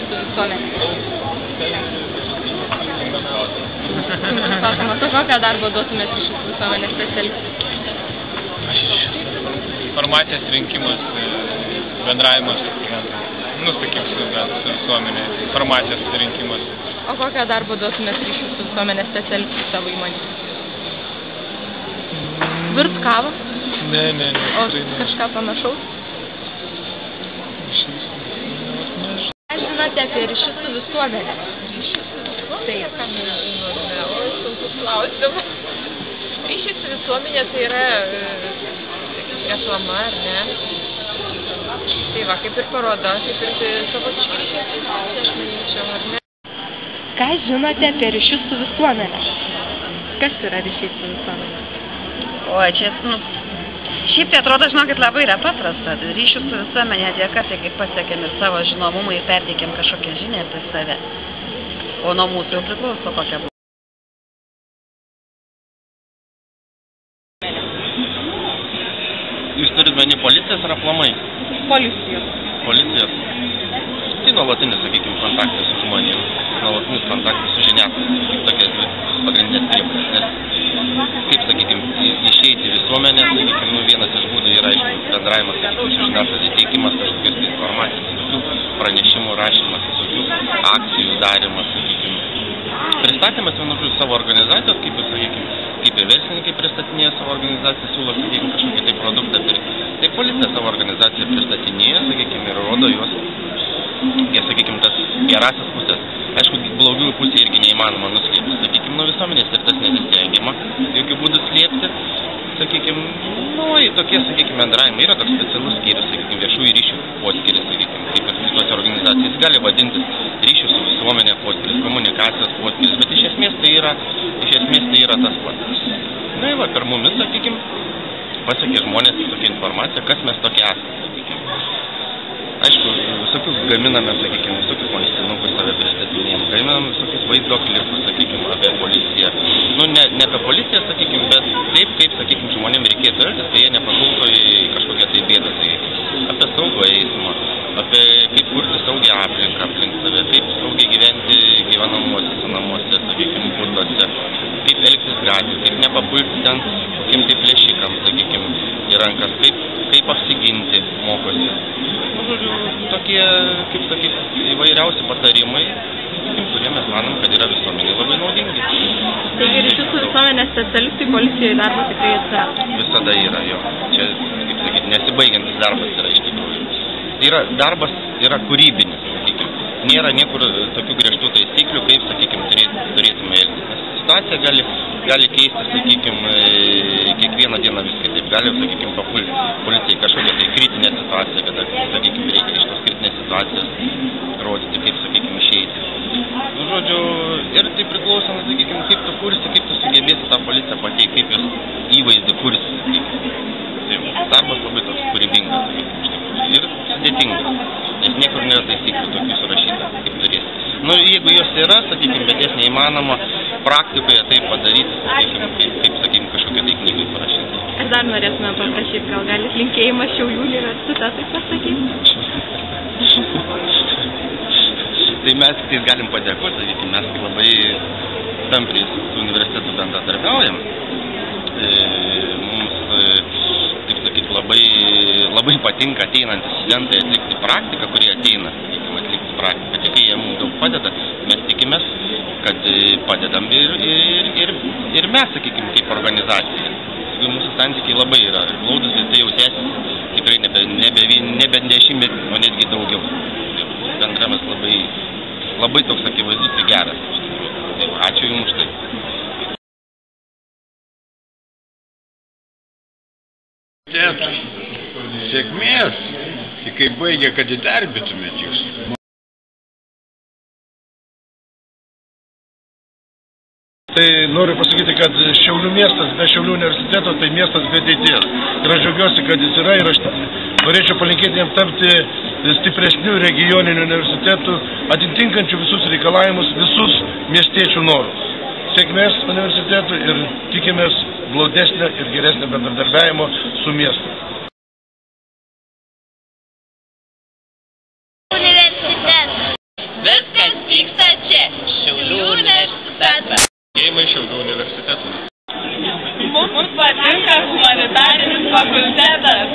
su visuomenė. Tu kokią darbą duotumės iš visuomenės specialistų? Informacijos rinkimas, bendravimas su klientais, sakykim, su visuomenė, informacijos rinkimas. O kokią darbą duotumės ryšių su visuomenės specialistų savo įmonė? Virt kavą? Ne. O kažką panašaus? Ką žinote apie ryšius su visuomenė? Tai ką žinome, sunkus klausimas. Ryšiai su visuomenė tai yra reklama, ar ne? Tai va, kaip ir paroda, kaip ir savotiški ryšiai su visuomenė, aš manyčiau, ar ne? Ką žinote apie ryšius su visuomenė? Kas yra ryšiai su visuomenė? O, čia, šiaip tai atrodo, žinokit, labai yra paprasta. Ryšių su visuomenė dėka, tai kaip pasiekėm ir savo žinomumą ir perteikėm kažkokią žinią apie save. O nuo mūsų jau priklauso kokia buvo. Jūs turit meni policijos ar aplamai? Policijos. Policijos. Tai nuolatinis, sakykime, kontaktas su žmonėm, nuolatinis kontaktas su žiniasklaida, kaip tokias dvi pagrindinės priemonės. Nes, kaip, sakykime, išeiti visuomenę, sakykime, vienas iš būdų yra, aišku, bendravimas, sakykime, su žiniasklaida, teikimas kažkokios informacijos, visokių pranešimų rašymas, visokių akcijų darimas, sakykime. Pristatymas, vienu savo organizacijos, kaip ir, sakykime, kaip ir verslininkai pristatinėja savo organizaciją, siūlo, sakykime, kažkokį tai produktą pirkti. Tai policija savo organizaciją pristatinėja, sakykime, ir rodo juos, sakykime, tas gerasias pusės. Aišku, blogiųjų pusė irgi neįmanoma nuslėpti, sakykime, nuo visuomenės ir tas nesistengiama jokių būdų slėpti. Sakykime, tokie, sakykime, bendravimai yra toks specialus skyrius, sakykime, viešųjų ryšių poskyris, sakykime, kaip ir kitose organizacijose. Jis gali vadintis ryšių su visuomenė poskyris, komunikacijos poskyris, bet iš esmės tai yra tas pats. Na, va, per mumis, sakykime, pasiekė žmonės tokia informacija, kas mes tokie esame, sakykime. Aišku, visokius gaminame, sakykime, visokius lankstinukus save pristatinėjom, gaminame visokius vaizdo klipus, sakykime, apie policiją. Ne apie policiją, sakykime, bet taip, kaip, sakykime, žmonėm reikėtų elgtis, kai jie nepapultų į kažkokią tai bėdą, sakykime. Apie saugų eismą, apie kaip kurti saugią aplinką aplink save, kaip saugiai gyventi gyvenamuosiuose namuose, sakykime, butuose, kaip elgtis gatvėje, kaip nepapulti ten kokiem tai plėšikam, sakykime, į rankas, kaip apsiginti mokosi. Žodžiu, tokie, kaip sakyti, įvairiausi patarimai, kurie mes manom, kad yra visuomeniai labai naudingi. Taigi ryšių su visuomenės specialistai policijoje darbo tikrai atsirado? Visada yra, jo. Čia, kaip sakyti, nesibaigiantis darbas yra iš tikrųjų. Tai darbas yra kūrybinis, sakykime. Nėra niekur tokių griežtų taisyklių, kaip, sakykime, turėtume elgtis. Nes situacija gali keistis, sakykime, kiekvieną dieną vis kitaip. Gali, sakykime, papulti policijai kažkokią tai kritinę situaciją, kada, sakykime, reikia iš tos kritinės situacijos rodyti, kaip, sakykime, išeiti. Žodžiu, ir tai priklauso, sakykime, kaip tu kursi, kaip tu sugebėsi tą policiją pateikti, kaip jos įvaizdį kursi, sakykime. Tai darbas labai toks kūrybingas, sakykime, iš tikrųjų. Ir sudėtingas, nes niekur nėra taisyklių tokių surašyta, kaip turėsi. Jeigu jos yra, sakykime, bet jas neįmanoma praktikoje tai padaryti, sakykime, kaip, sakykime, kažkokia tai knygai parašyti. Aš dar norėtume paprašyti, gal galit linkėjimą Šiaulių universitetui pasakyti? Tai mes tik galim padėkoti, sakykime, mes labai tampriai su universitetu bendradarbiaujam. Mums, taip sakyti, labai patinka ateinantys studentai atlikti praktiką, kurie ateina, sakykime, atlikti praktiką. Tik jie mums daug padeda, mes tikimės, kad padedam ir mes, sakykime, kaip organizacija. Mūsų santykiai labai yra glaudūs ir tai jau tęsiasi tikrai nebe 10, o netgi daugiau. Bendravimas labai toks akivaizdus ir geras. Ačiū Jums už tai. Sėkmės, kai baigė, kad įdarbėtumėt jūs. Tai noriu pasakyti, kad Šiaulių miestas be Šiaulių universiteto, tai miestas be ateities. Ir aš džiaugiuosi, kad jis yra ir aš norėčiau palinkėti jam tapti stipresnių regioninių universitetų, atitinkančių visus reikalavimus, visus miestiečių norus. Sėkmės universitetui ir tikimės glaudesnio ir geresnio bendradarbiavimo su miestu. Mums patinka humanitarinis fakultetas.